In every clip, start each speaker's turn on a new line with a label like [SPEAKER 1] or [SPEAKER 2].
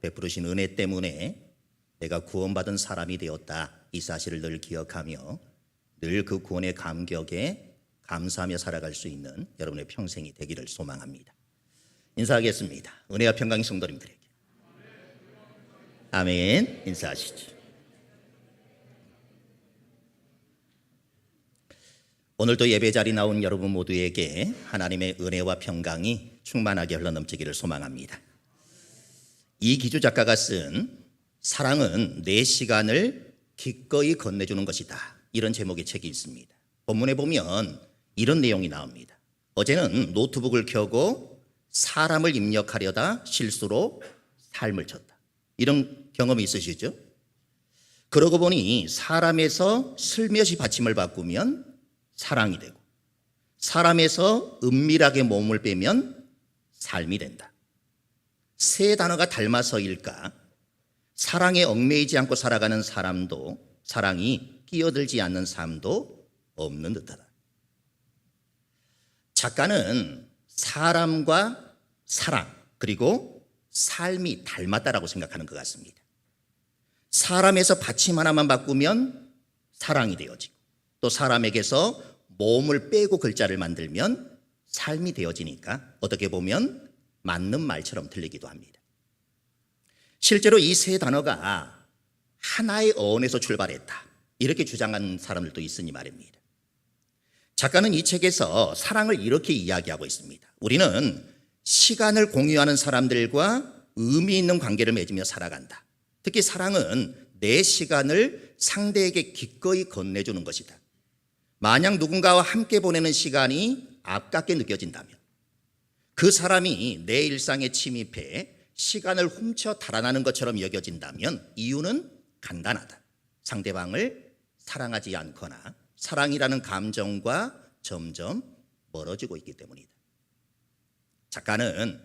[SPEAKER 1] 베푸르신 은혜 때문에 내가 구원받은 사람이 되었다, 이 사실을 늘 기억하며 늘 그 구원의 감격에 감사하며 살아갈 수 있는 여러분의 평생이 되기를 소망합니다. 인사하겠습니다. 은혜와 평강이 성도님들에게. 아멘. 인사하시죠. 오늘도 예배 자리 나온 여러분 모두에게 하나님의 은혜와 평강이 충만하게 흘러넘치기를 소망합니다. 이기주 작가가 쓴 사랑은 내 시간을 기꺼이 건네주는 것이다, 이런 제목의 책이 있습니다. 본문에 보면 이런 내용이 나옵니다. 어제는 노트북을 켜고 사람을 입력하려다 실수로 삶을 쳤다. 이런 경험이 있으시죠? 그러고 보니 사람에서 슬며시 받침을 바꾸면 사랑이 되고, 사람에서 은밀하게 몸을 빼면 삶이 된다. 세 단어가 닮아서일까? 사랑에 얽매이지 않고 살아가는 사람도, 사랑이 끼어들지 않는 삶도 없는 듯하다. 작가는 사람과 사랑, 그리고 삶이 닮았다라고 생각하는 것 같습니다. 사람에서 받침 하나만 바꾸면 사랑이 되어지고, 또 사람에게서 몸을 빼고 글자를 만들면 삶이 되어지니까 어떻게 보면 맞는 말처럼 들리기도 합니다. 실제로 이 세 단어가 하나의 어원에서 출발했다, 이렇게 주장하는 사람들도 있으니 말입니다. 작가는 이 책에서 사랑을 이렇게 이야기하고 있습니다. 우리는 시간을 공유하는 사람들과 의미 있는 관계를 맺으며 살아간다. 특히 사랑은 내 시간을 상대에게 기꺼이 건네주는 것이다. 만약 누군가와 함께 보내는 시간이 아깝게 느껴진다면, 그 사람이 내 일상에 침입해 시간을 훔쳐 달아나는 것처럼 여겨진다면 이유는 간단하다. 상대방을 사랑하지 않거나 사랑이라는 감정과 점점 멀어지고 있기 때문이다. 작가는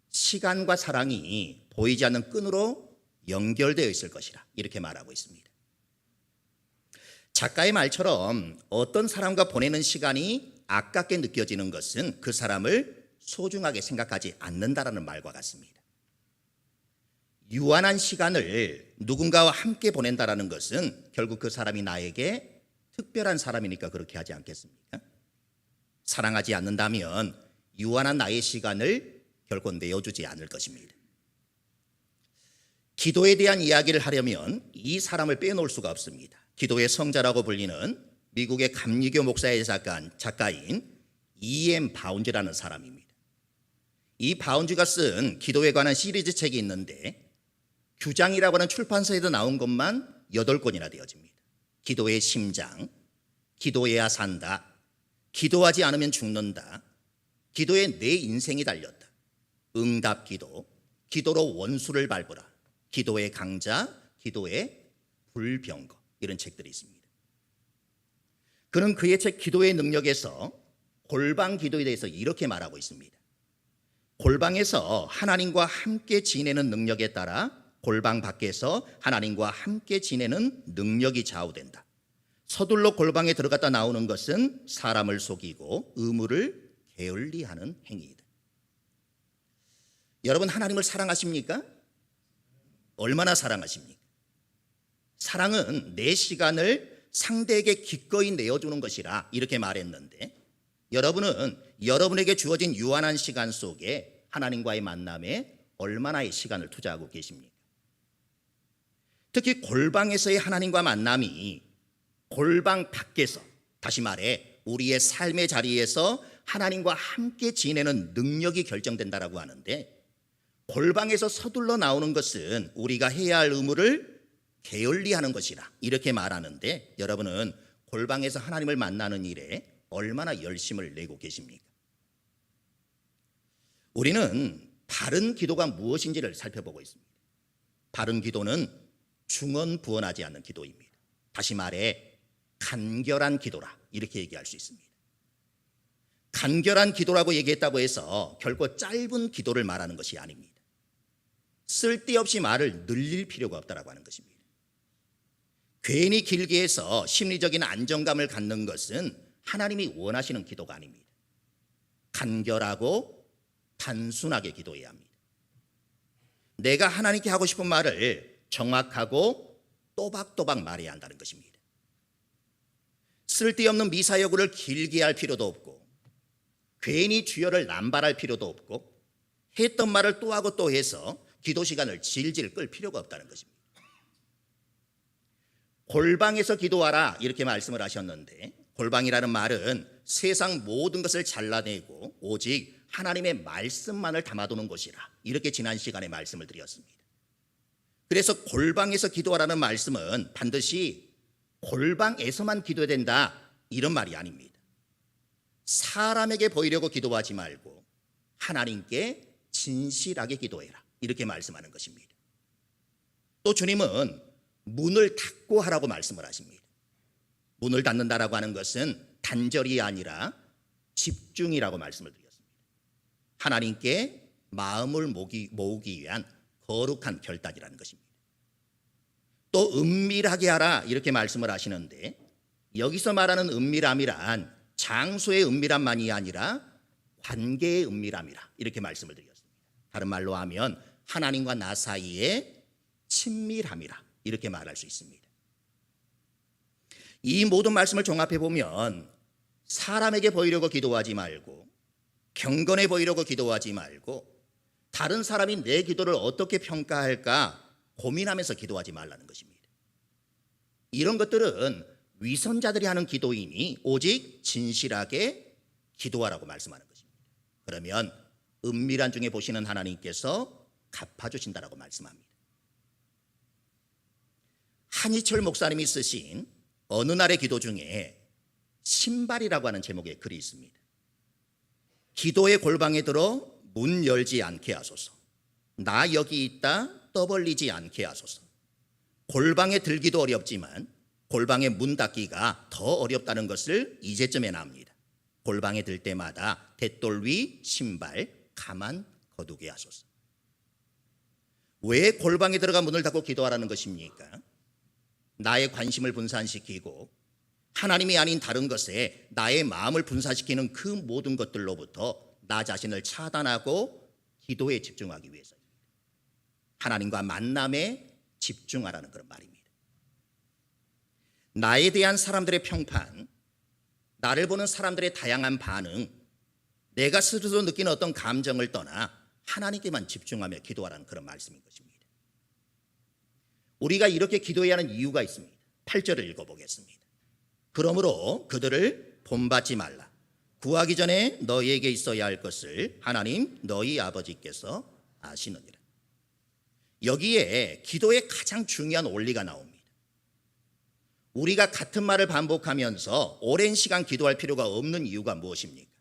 [SPEAKER 1] 시간과 사랑이 보이지 않는 끈으로 연결되어 있을 것이라 이렇게 말하고 있습니다. 작가의 말처럼 어떤 사람과 보내는 시간이 아깝게 느껴지는 것은 그 사람을 소중하게 생각하지 않는다라는 말과 같습니다. 유한한 시간을 누군가와 함께 보낸다라는 것은 결국 그 사람이 나에게 특별한 사람이니까 그렇게 하지 않겠습니까? 사랑하지 않는다면 유한한 나의 시간을 결코 내어주지 않을 것입니다. 기도에 대한 이야기를 하려면 이 사람을 빼놓을 수가 없습니다. 기도의 성자라고 불리는 미국의 감리교 목사의 작가인 E.M. 바운즈라는 사람입니다. 이 바운즈가 쓴 기도에 관한 시리즈 책이 있는데 규장이라고 하는 출판사에서 나온 것만 8권이나 되어집니다. 기도의 심장, 기도해야 산다, 기도하지 않으면 죽는다, 기도에 내 인생이 달렸다, 응답 기도, 기도로 원수를 밟으라, 기도의 강자, 기도의 불병거, 이런 책들이 있습니다. 그는 그의 책 기도의 능력에서 골방 기도에 대해서 이렇게 말하고 있습니다. 골방에서 하나님과 함께 지내는 능력에 따라 골방 밖에서 하나님과 함께 지내는 능력이 좌우된다. 서둘러 골방에 들어갔다 나오는 것은 사람을 속이고 의무를 게을리하는 행위이다. 여러분, 하나님을 사랑하십니까? 얼마나 사랑하십니까? 사랑은 내 시간을 상대에게 기꺼이 내어주는 것이라 이렇게 말했는데, 여러분은 여러분에게 주어진 유한한 시간 속에 하나님과의 만남에 얼마나의 시간을 투자하고 계십니까? 특히 골방에서의 하나님과 만남이 골방 밖에서, 다시 말해 우리의 삶의 자리에서 하나님과 함께 지내는 능력이 결정된다라고 하는데, 골방에서 서둘러 나오는 것은 우리가 해야 할 의무를 게을리하는 것이라 이렇게 말하는데, 여러분은 골방에서 하나님을 만나는 일에 얼마나 열심을 내고 계십니까? 우리는 바른 기도가 무엇인지를 살펴보고 있습니다. 바른 기도는 중언부언하지 않는 기도입니다. 다시 말해 간결한 기도라 이렇게 얘기할 수 있습니다. 간결한 기도라고 얘기했다고 해서 결코 짧은 기도를 말하는 것이 아닙니다. 쓸데없이 말을 늘릴 필요가 없다라고 하는 것입니다. 괜히 길게 해서 심리적인 안정감을 갖는 것은 하나님이 원하시는 기도가 아닙니다. 간결하고 단순하게 기도해야 합니다. 내가 하나님께 하고 싶은 말을 정확하고 또박또박 말해야 한다는 것입니다. 쓸데없는 미사여구를 길게 할 필요도 없고 괜히 주여를 남발할 필요도 없고 했던 말을 또 하고 또 해서 기도 시간을 질질 끌 필요가 없다는 것입니다. 골방에서 기도하라 이렇게 말씀을 하셨는데, 골방이라는 말은 세상 모든 것을 잘라내고 오직 하나님의 말씀만을 담아두는 곳이라, 이렇게 지난 시간에 말씀을 드렸습니다. 그래서 골방에서 기도하라는 말씀은 반드시 골방에서만 기도해야 된다 이런 말이 아닙니다. 사람에게 보이려고 기도하지 말고 하나님께 진실하게 기도해라 이렇게 말씀하는 것입니다. 또 주님은 문을 닫고 하라고 말씀을 하십니다. 문을 닫는다라고 하는 것은 단절이 아니라 집중이라고 말씀을 드렸습니다. 하나님께 마음을 모으기 위한 거룩한 결단이라는 것입니다. 또 은밀하게 하라 이렇게 말씀을 하시는데, 여기서 말하는 은밀함이란 장소의 은밀함만이 아니라 관계의 은밀함이라 이렇게 말씀을 드렸습니다. 다른 말로 하면 하나님과 나 사이의 친밀함이라 이렇게 말할 수 있습니다. 이 모든 말씀을 종합해 보면 사람에게 보이려고 기도하지 말고, 경건해 보이려고 기도하지 말고, 다른 사람이 내 기도를 어떻게 평가할까 고민하면서 기도하지 말라는 것입니다. 이런 것들은 위선자들이 하는 기도이니 오직 진실하게 기도하라고 말씀하는 것입니다. 그러면 은밀한 중에 보시는 하나님께서 갚아주신다라고 말씀합니다. 한희철 목사님이 쓰신 어느 날의 기도 중에 신발이라고 하는 제목의 글이 있습니다. 기도의 골방에 들어 문 열지 않게 하소서. 나 여기 있다 떠벌리지 않게 하소서. 골방에 들기도 어렵지만 골방에 문 닫기가 더 어렵다는 것을 이제쯤에나 압니다. 골방에 들 때마다 돛돌 위 신발 가만 거두게 하소서. 왜 골방에 들어가 문을 닫고 기도하라는 것입니까? 나의 관심을 분산시키고 하나님이 아닌 다른 것에 나의 마음을 분산시키는 그 모든 것들로부터 나 자신을 차단하고 기도에 집중하기 위해서입니다. 하나님과 만남에 집중하라는 그런 말입니다. 나에 대한 사람들의 평판, 나를 보는 사람들의 다양한 반응, 내가 스스로 느끼는 어떤 감정을 떠나 하나님께만 집중하며 기도하라는 그런 말씀인 것입니다. 우리가 이렇게 기도해야 하는 이유가 있습니다. 8절을 읽어보겠습니다. 그러므로 그들을 본받지 말라. 구하기 전에 너희에게 있어야 할 것을 하나님 너희 아버지께서 아시느니라. 여기에 기도의 가장 중요한 원리가 나옵니다. 우리가 같은 말을 반복하면서 오랜 시간 기도할 필요가 없는 이유가 무엇입니까?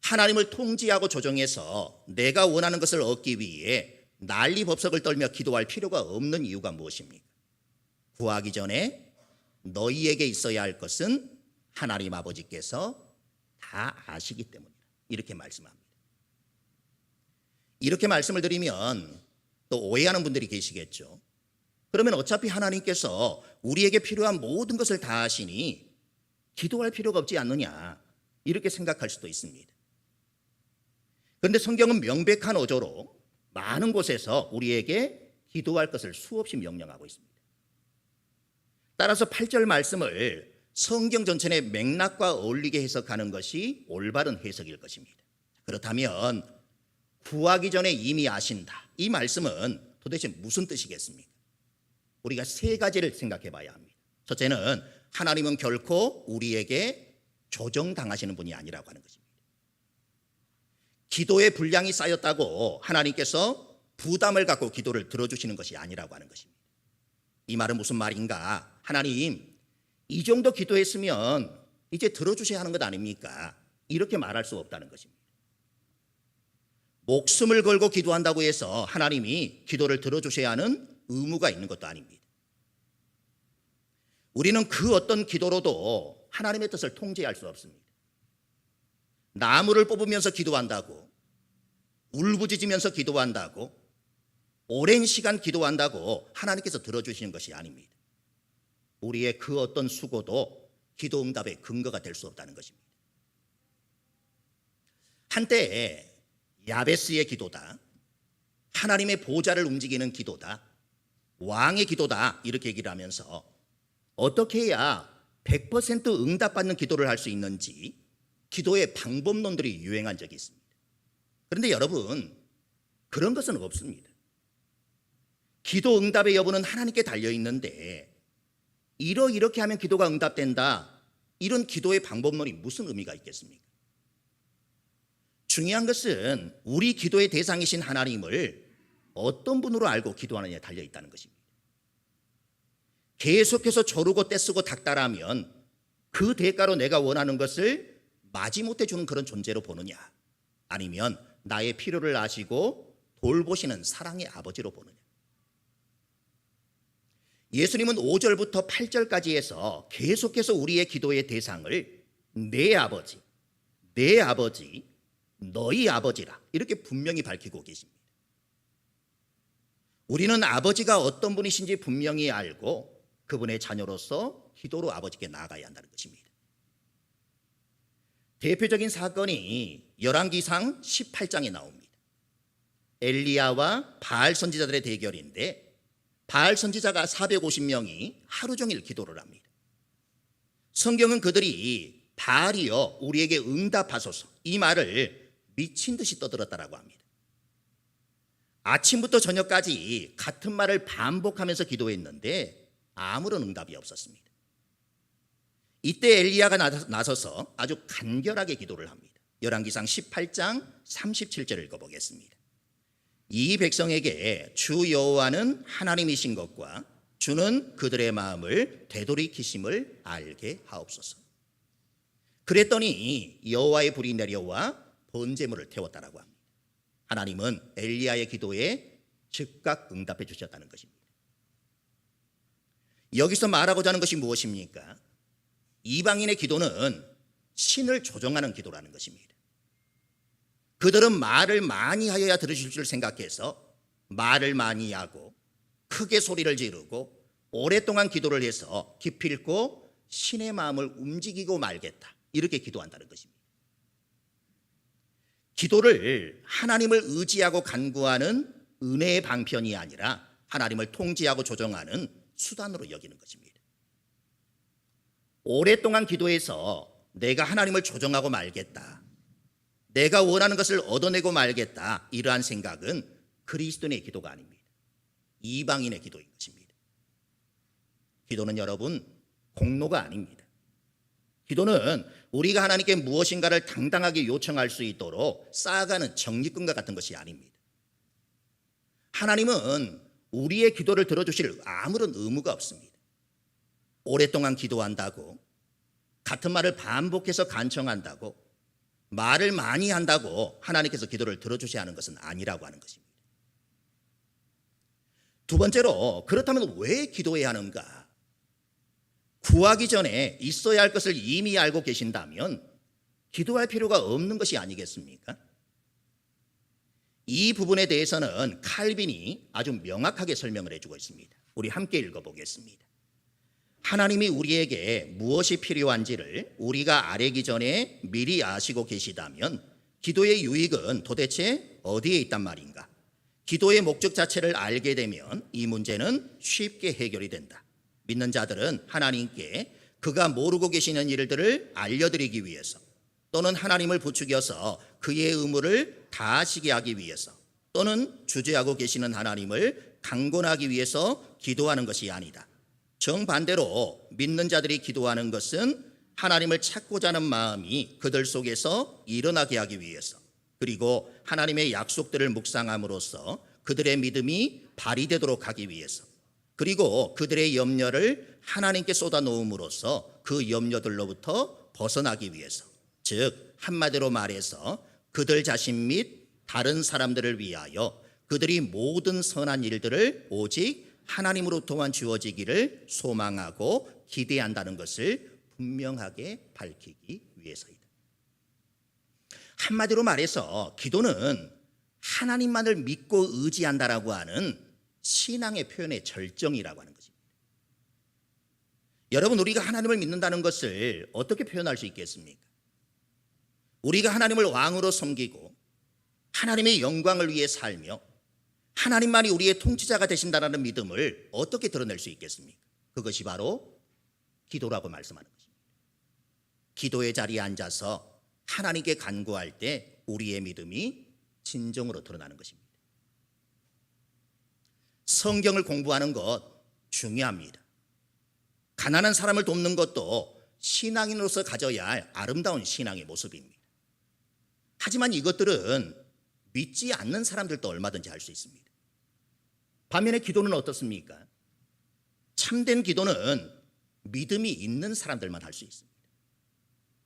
[SPEAKER 1] 하나님을 통제하고 조정해서 내가 원하는 것을 얻기 위해 난리법석을 떨며 기도할 필요가 없는 이유가 무엇입니까? 구하기 전에 너희에게 있어야 할 것은 하나님 아버지께서 다 아시기 때문이다. 이렇게 말씀합니다. 이렇게 말씀을 드리면 또 오해하는 분들이 계시겠죠. 그러면 어차피 하나님께서 우리에게 필요한 모든 것을 다 아시니 기도할 필요가 없지 않느냐, 이렇게 생각할 수도 있습니다. 그런데 성경은 명백한 어조로 많은 곳에서 우리에게 기도할 것을 수없이 명령하고 있습니다. 따라서 8절 말씀을 성경 전체의 맥락과 어울리게 해석하는 것이 올바른 해석일 것입니다. 그렇다면 구하기 전에 이미 아신다, 이 말씀은 도대체 무슨 뜻이겠습니까? 우리가 세 가지를 생각해 봐야 합니다. 첫째는 하나님은 결코 우리에게 조정당하시는 분이 아니라고 하는 것입니다. 기도의 분량이 쌓였다고 하나님께서 부담을 갖고 기도를 들어주시는 것이 아니라고 하는 것입니다. 이 말은 무슨 말인가? 하나님, 이 정도 기도했으면 이제 들어주셔야 하는 것 아닙니까? 이렇게 말할 수 없다는 것입니다. 목숨을 걸고 기도한다고 해서 하나님이 기도를 들어주셔야 하는 의무가 있는 것도 아닙니다. 우리는 그 어떤 기도로도 하나님의 뜻을 통제할 수 없습니다. 나무를 뽑으면서 기도한다고, 울부짖으면서 기도한다고, 오랜 시간 기도한다고 하나님께서 들어주시는 것이 아닙니다. 우리의 그 어떤 수고도 기도 응답의 근거가 될 수 없다는 것입니다. 한때 야베스의 기도다, 하나님의 보좌를 움직이는 기도다, 왕의 기도다, 이렇게 얘기를 하면서 어떻게 해야 100% 응답받는 기도를 할 수 있는지 기도의 방법론들이 유행한 적이 있습니다. 그런데 여러분, 그런 것은 없습니다. 기도 응답의 여부는 하나님께 달려 있는데 이렇게 하면 기도가 응답된다, 이런 기도의 방법론이 무슨 의미가 있겠습니까? 중요한 것은 우리 기도의 대상이신 하나님을 어떤 분으로 알고 기도하느냐에 달려 있다는 것입니다. 계속해서 조르고 떼쓰고 닥달하면 그 대가로 내가 원하는 것을 마지못해 주는 그런 존재로 보느냐, 아니면 나의 필요를 아시고 돌보시는 사랑의 아버지로 보느냐. 예수님은 5절부터 8절까지 해서 계속해서 우리의 기도의 대상을 내 아버지, 내 아버지, 너희 아버지라 이렇게 분명히 밝히고 계십니다. 우리는 아버지가 어떤 분이신지 분명히 알고 그분의 자녀로서 기도로 아버지께 나아가야 한다는 것입니다. 대표적인 사건이 열왕기상 18장에 나옵니다. 엘리야와 바알 선지자들의 대결인데 바알 선지자가 450명이 하루 종일 기도를 합니다. 성경은 그들이 바알이여 우리에게 응답하소서, 이 말을 미친 듯이 떠들었다라고 합니다. 아침부터 저녁까지 같은 말을 반복하면서 기도했는데 아무런 응답이 없었습니다. 이때 엘리야가 나서서 아주 간결하게 기도를 합니다. 열왕기상 18장 37절을 읽어보겠습니다. 이 백성에게 주 여호와는 하나님이신 것과 주는 그들의 마음을 되돌이키심을 알게 하옵소서. 그랬더니 여호와의 불이 내려와 번제물을 태웠다라고 합니다. 하나님은 엘리야의 기도에 즉각 응답해 주셨다는 것입니다. 여기서 말하고자 하는 것이 무엇입니까? 이방인의 기도는 신을 조종하는 기도라는 것입니다. 그들은 말을 많이 하여야 들으실 줄 생각해서 말을 많이 하고 크게 소리를 지르고 오랫동안 기도를 해서 기필코 신의 마음을 움직이고 말겠다, 이렇게 기도한다는 것입니다. 기도를 하나님을 의지하고 간구하는 은혜의 방편이 아니라 하나님을 통제하고 조정하는 수단으로 여기는 것입니다. 오랫동안 기도해서 내가 하나님을 조정하고 말겠다, 내가 원하는 것을 얻어내고 말겠다, 이러한 생각은 그리스도인의 기도가 아닙니다. 이방인의 기도인 것입니다. 기도는 여러분 공로가 아닙니다. 기도는 우리가 하나님께 무엇인가를 당당하게 요청할 수 있도록 쌓아가는 적립금과 같은 것이 아닙니다. 하나님은 우리의 기도를 들어주실 아무런 의무가 없습니다. 오랫동안 기도한다고, 같은 말을 반복해서 간청한다고, 말을 많이 한다고 하나님께서 기도를 들어주셔야 하는 것은 아니라고 하는 것입니다. 두 번째로, 그렇다면 왜 기도해야 하는가? 구하기 전에 있어야 할 것을 이미 알고 계신다면 기도할 필요가 없는 것이 아니겠습니까? 이 부분에 대해서는 칼빈이 아주 명확하게 설명을 해주고 있습니다. 우리 함께 읽어보겠습니다. 하나님이 우리에게 무엇이 필요한지를 우리가 아뢰기 전에 미리 아시고 계시다면 기도의 유익은 도대체 어디에 있단 말인가? 기도의 목적 자체를 알게 되면 이 문제는 쉽게 해결이 된다. 믿는 자들은 하나님께 그가 모르고 계시는 일들을 알려드리기 위해서, 또는 하나님을 부추겨서 그의 의무를 다하시게 하기 위해서, 또는 주재하고 계시는 하나님을 강권하기 위해서 기도하는 것이 아니다. 정반대로 믿는 자들이 기도하는 것은 하나님을 찾고자 하는 마음이 그들 속에서 일어나게 하기 위해서, 그리고 하나님의 약속들을 묵상함으로써 그들의 믿음이 발휘되도록 하기 위해서, 그리고 그들의 염려를 하나님께 쏟아놓음으로써 그 염려들로부터 벗어나기 위해서, 즉 한마디로 말해서 그들 자신 및 다른 사람들을 위하여 그들이 모든 선한 일들을 오직 하나님으로부터만 주어지기를 소망하고 기대한다는 것을 분명하게 밝히기 위해서이다. 한마디로 말해서 기도는 하나님만을 믿고 의지한다라고 하는 신앙의 표현의 절정이라고 하는 것입니다. 여러분, 우리가 하나님을 믿는다는 것을 어떻게 표현할 수 있겠습니까? 우리가 하나님을 왕으로 섬기고 하나님의 영광을 위해 살며 하나님만이 우리의 통치자가 되신다는 믿음을 어떻게 드러낼 수 있겠습니까? 그것이 바로 기도라고 말씀하는 것입니다. 기도의 자리에 앉아서 하나님께 간구할 때 우리의 믿음이 진정으로 드러나는 것입니다. 성경을 공부하는 것 중요합니다. 가난한 사람을 돕는 것도 신앙인으로서 가져야 할 아름다운 신앙의 모습입니다. 하지만 이것들은 믿지 않는 사람들도 얼마든지 할 수 있습니다. 반면에 기도는 어떻습니까? 참된 기도는 믿음이 있는 사람들만 할 수 있습니다.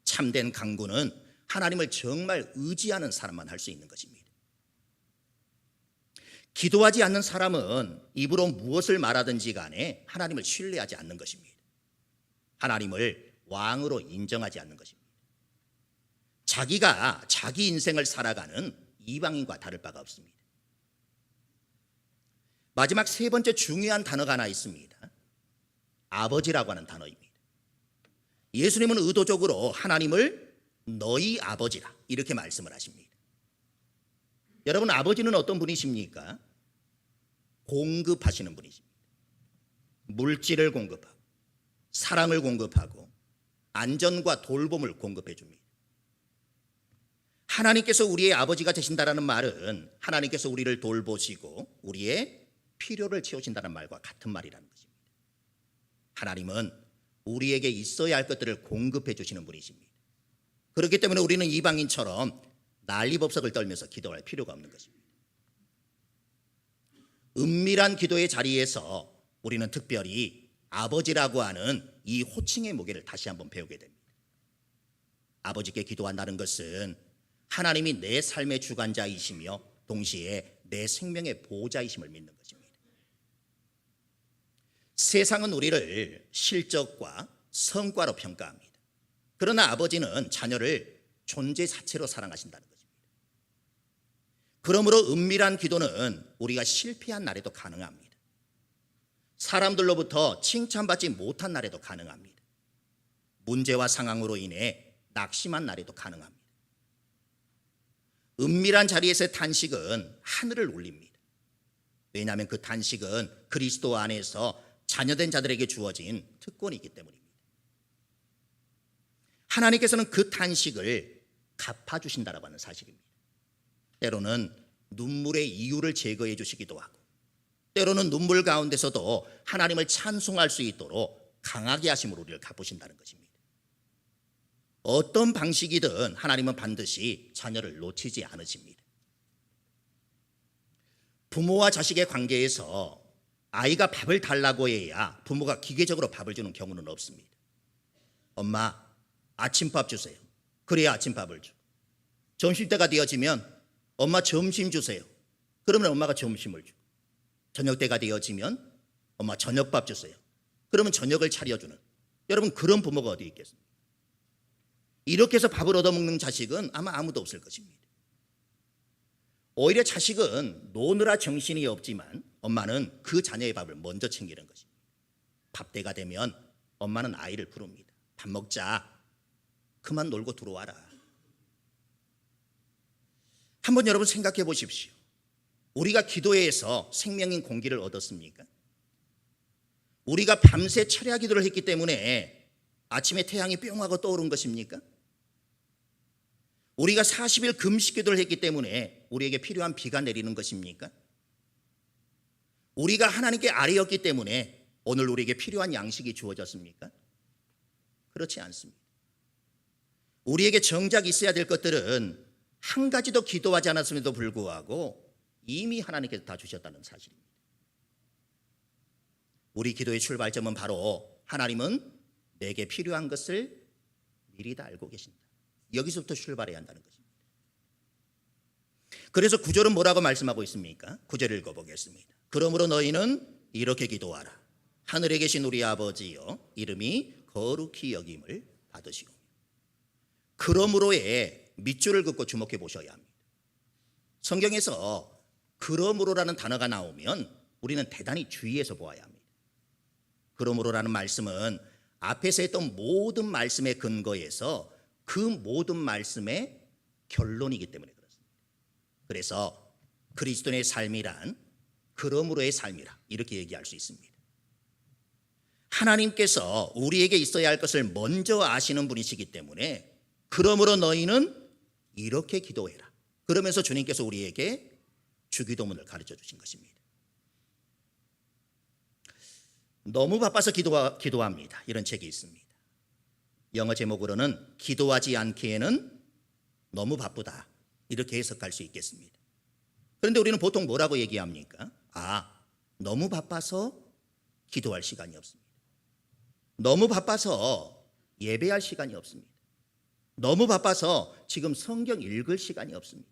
[SPEAKER 1] 참된 간구는 하나님을 정말 의지하는 사람만 할 수 있는 것입니다. 기도하지 않는 사람은 입으로 무엇을 말하든지 간에 하나님을 신뢰하지 않는 것입니다. 하나님을 왕으로 인정하지 않는 것입니다. 자기가 자기 인생을 살아가는 이방인과 다를 바가 없습니다. 마지막 세 번째 중요한 단어가 하나 있습니다. 아버지라고 하는 단어입니다. 예수님은 의도적으로 하나님을 너희 아버지라 이렇게 말씀을 하십니다. 여러분, 아버지는 어떤 분이십니까? 공급하시는 분이십니다. 물질을 공급하고 사랑을 공급하고 안전과 돌봄을 공급해 줍니다. 하나님께서 우리의 아버지가 되신다는 말은 하나님께서 우리를 돌보시고 우리의 필요를 채우신다는 말과 같은 말이라는 것입니다. 하나님은 우리에게 있어야 할 것들을 공급해 주시는 분이십니다. 그렇기 때문에 우리는 이방인처럼 난리법석을 떨면서 기도할 필요가 없는 것입니다. 은밀한 기도의 자리에서 우리는 특별히 아버지라고 하는 이 호칭의 무게를 다시 한번 배우게 됩니다. 아버지께 기도한다는 것은 하나님이 내 삶의 주관자이시며 동시에 내 생명의 보호자이심을 믿는 것입니다. 세상은 우리를 실적과 성과로 평가합니다. 그러나 아버지는 자녀를 존재 자체로 사랑하신다는 것입니다. 그러므로 은밀한 기도는 우리가 실패한 날에도 가능합니다. 사람들로부터 칭찬받지 못한 날에도 가능합니다. 문제와 상황으로 인해 낙심한 날에도 가능합니다. 은밀한 자리에서의 탄식은 하늘을 울립니다. 왜냐하면 그 탄식은 그리스도 안에서 자녀된 자들에게 주어진 특권이기 때문입니다. 하나님께서는 그 탄식을 갚아주신다라고 하는 사실입니다. 때로는 눈물의 이유를 제거해 주시기도 하고 때로는 눈물 가운데서도 하나님을 찬송할 수 있도록 강하게 하심으로 우리를 갚으신다는 것입니다. 어떤 방식이든 하나님은 반드시 자녀를 놓치지 않으십니다. 부모와 자식의 관계에서 아이가 밥을 달라고 해야 부모가 기계적으로 밥을 주는 경우는 없습니다. 엄마, 아침밥 주세요. 그래야 아침밥을 줘. 점심때가 되어지면 엄마 점심 주세요. 그러면 엄마가 점심을 주고 저녁때가 되어지면 엄마 저녁밥 주세요. 그러면 저녁을 차려주는, 여러분, 그런 부모가 어디 있겠습니까? 이렇게 해서 밥을 얻어먹는 자식은 아마 아무도 없을 것입니다. 오히려 자식은 노느라 정신이 없지만 엄마는 그 자녀의 밥을 먼저 챙기는 것입니다. 밥때가 되면 엄마는 아이를 부릅니다. 밥 먹자. 그만 놀고 들어와라. 한번 여러분 생각해 보십시오. 우리가 기도에서 생명인 공기를 얻었습니까? 우리가 밤새 철야 기도를 했기 때문에 아침에 태양이 뿅 하고 떠오른 것입니까? 우리가 40일 금식 기도를 했기 때문에 우리에게 필요한 비가 내리는 것입니까? 우리가 하나님께 아뢰었기 때문에 오늘 우리에게 필요한 양식이 주어졌습니까? 그렇지 않습니다. 우리에게 정작 있어야 될 것들은 한 가지도 기도하지 않았음에도 불구하고 이미 하나님께서 다 주셨다는 사실입니다. 우리 기도의 출발점은 바로 하나님은 내게 필요한 것을 미리 다 알고 계신다. 여기서부터 출발해야 한다는 것입니다. 그래서 9절은 뭐라고 말씀하고 있습니까? 9절 읽어보겠습니다. 그러므로 너희는 이렇게 기도하라. 하늘에 계신 우리 아버지여, 이름이 거룩히 여김을 받으시오. 그러므로의 밑줄을 긋고 주목해 보셔야 합니다. 성경에서 그러므로라는 단어가 나오면 우리는 대단히 주의해서 보아야 합니다. 그러므로라는 말씀은 앞에서 했던 모든 말씀의 근거에서 그 모든 말씀의 결론이기 때문에 그렇습니다. 그래서 그리스도인의 삶이란 그러므로의 삶이라 이렇게 얘기할 수 있습니다. 하나님께서 우리에게 있어야 할 것을 먼저 아시는 분이시기 때문에 그러므로 너희는 이렇게 기도해라. 그러면서 주님께서 우리에게 주기도문을 가르쳐 주신 것입니다. 너무 바빠서 기도합니다. 이런 책이 있습니다. 영어 제목으로는 기도하지 않기에는 너무 바쁘다. 이렇게 해석할 수 있겠습니다. 그런데 우리는 보통 뭐라고 얘기합니까? 너무 바빠서 기도할 시간이 없습니다. 너무 바빠서 예배할 시간이 없습니다. 너무 바빠서 지금 성경 읽을 시간이 없습니다.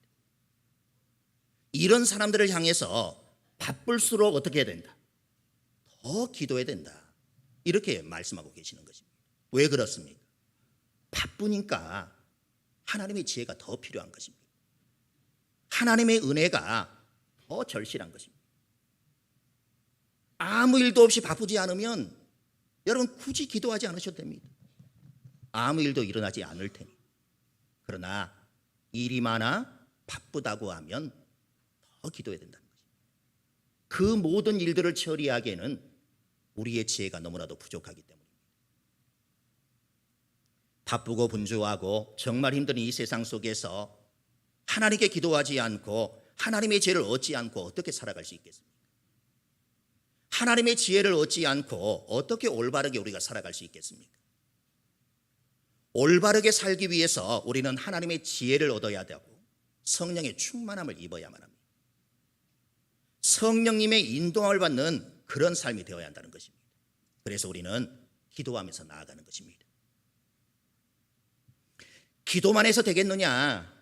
[SPEAKER 1] 이런 사람들을 향해서 바쁠수록 어떻게 해야 된다? 더 기도해야 된다. 이렇게 말씀하고 계시는 것입니다. 왜 그렇습니까? 바쁘니까 하나님의 지혜가 더 필요한 것입니다. 하나님의 은혜가 더 절실한 것입니다. 아무 일도 없이 바쁘지 않으면 여러분 굳이 기도하지 않으셔도 됩니다. 아무 일도 일어나지 않을 테니. 그러나 일이 많아 바쁘다고 하면 더 기도해야 된다는 것입니다. 그 모든 일들을 처리하기에는 우리의 지혜가 너무나도 부족하기 때문입니다. 바쁘고 분주하고 정말 힘든 이 세상 속에서 하나님께 기도하지 않고 하나님의 지혜를 얻지 않고 어떻게 살아갈 수 있겠습니까? 하나님의 지혜를 얻지 않고 어떻게 올바르게 우리가 살아갈 수 있겠습니까? 올바르게 살기 위해서 우리는 하나님의 지혜를 얻어야 되고 성령의 충만함을 입어야만 합니다. 성령님의 인도함을 받는 그런 삶이 되어야 한다는 것입니다. 그래서 우리는 기도하면서 나아가는 것입니다. 기도만 해서 되겠느냐?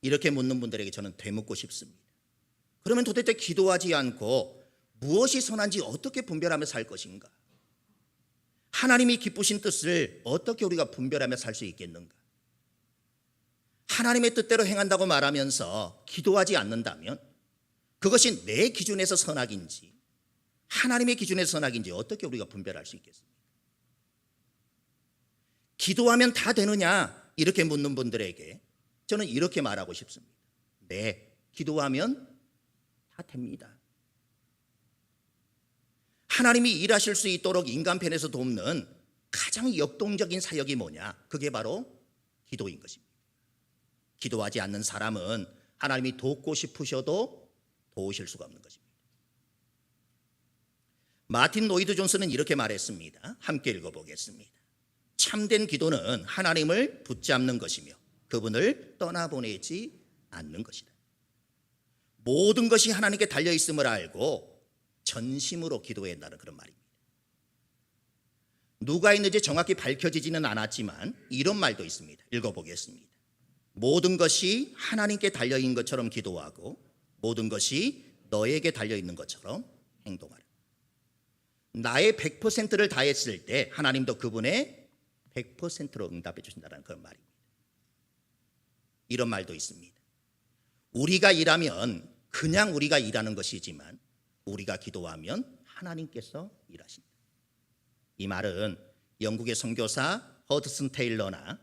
[SPEAKER 1] 이렇게 묻는 분들에게 저는 되묻고 싶습니다. 그러면 도대체 기도하지 않고 무엇이 선한지 어떻게 분별하며 살 것인가? 하나님이 기쁘신 뜻을 어떻게 우리가 분별하며 살 수 있겠는가? 하나님의 뜻대로 행한다고 말하면서 기도하지 않는다면 그것이 내 기준에서 선악인지 하나님의 기준에서 선악인지 어떻게 우리가 분별할 수 있겠습니까? 기도하면 다 되느냐? 이렇게 묻는 분들에게 저는 이렇게 말하고 싶습니다. 네, 기도하면 다 됩니다. 하나님이 일하실 수 있도록 인간편에서 돕는 가장 역동적인 사역이 뭐냐? 그게 바로 기도인 것입니다. 기도하지 않는 사람은 하나님이 돕고 싶으셔도 도우실 수가 없는 것입니다. 마틴 로이드 존슨은 이렇게 말했습니다. 함께 읽어보겠습니다. 참된 기도는 하나님을 붙잡는 것이며 그분을 떠나보내지 않는 것이다. 모든 것이 하나님께 달려있음을 알고 전심으로 기도해야 한다는 그런 말입니다. 누가 있는지 정확히 밝혀지지는 않았지만 이런 말도 있습니다. 읽어보겠습니다. 모든 것이 하나님께 달려있는 것처럼 기도하고 모든 것이 너에게 달려있는 것처럼 행동하라. 나의 100%를 다했을 때 하나님도 그분의 100%로 응답해 주신다는 그런 말입니다. 이런 말도 있습니다. 우리가 일하면 그냥 우리가 일하는 것이지만 우리가 기도하면 하나님께서 일하신다. 이 말은 영국의 선교사 허드슨 테일러나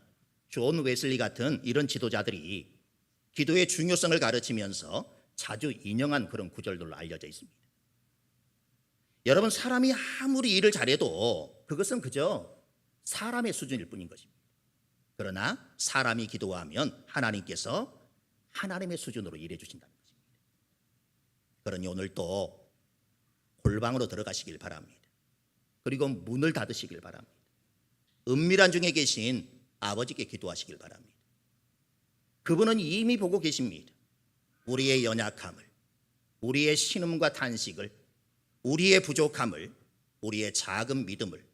[SPEAKER 1] 존 웨슬리 같은 이런 지도자들이 기도의 중요성을 가르치면서 자주 인용한 그런 구절들로 알려져 있습니다. 여러분, 사람이 아무리 일을 잘해도 그것은 그저 사람의 수준일 뿐인 것입니다. 그러나 사람이 기도하면 하나님께서 하나님의 수준으로 일해 주신다는 것입니다. 그러니 오늘 또 골방으로 들어가시길 바랍니다. 그리고 문을 닫으시길 바랍니다. 은밀한 중에 계신 아버지께 기도하시길 바랍니다. 그분은 이미 보고 계십니다. 우리의 연약함을, 우리의 신음과 탄식을, 우리의 부족함을, 우리의 작은 믿음을,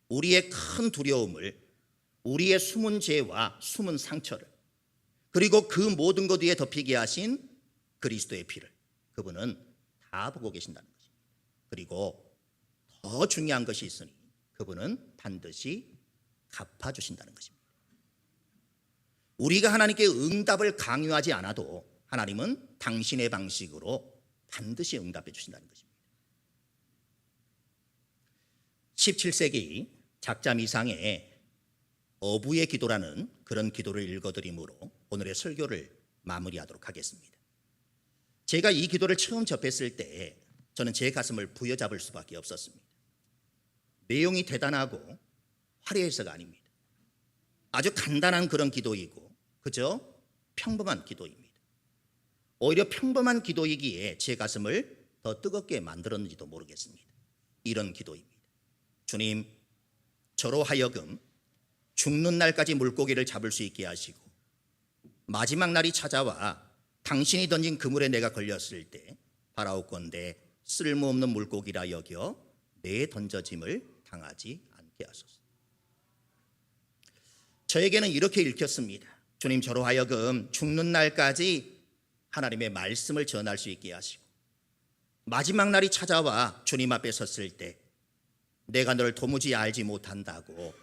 [SPEAKER 1] 우리의 큰 두려움을, 우리의 숨은 죄와 숨은 상처를, 그리고 그 모든 것 위에 덮이게 하신 그리스도의 피를 그분은 다 보고 계신다는 것입니다. 그리고 더 중요한 것이 있으니 그분은 반드시 갚아주신다는 것입니다. 우리가 하나님께 응답을 강요하지 않아도 하나님은 당신의 방식으로 반드시 응답해 주신다는 것입니다. 17세기 작자 미상의 어부의 기도라는 그런 기도를 읽어드림으로 오늘의 설교를 마무리하도록 하겠습니다. 제가 이 기도를 처음 접했을 때 저는 제 가슴을 부여잡을 수밖에 없었습니다. 내용이 대단하고 화려해서가 아닙니다. 아주 간단한 그런 기도이고 그저 평범한 기도입니다. 오히려 평범한 기도이기에 제 가슴을 더 뜨겁게 만들었는지도 모르겠습니다. 이런 기도입니다. 주님, 저로 하여금 죽는 날까지 물고기를 잡을 수 있게 하시고 마지막 날이 찾아와 당신이 던진 그물에 내가 걸렸을 때 바라옵건대 쓸모없는 물고기라 여겨 내 던져짐을 당하지 않게 하소서. 저에게는 이렇게 읽혔습니다. 주님, 저로 하여금 죽는 날까지 하나님의 말씀을 전할 수 있게 하시고 마지막 날이 찾아와 주님 앞에 섰을 때 내가 너를 도무지 알지 못한다고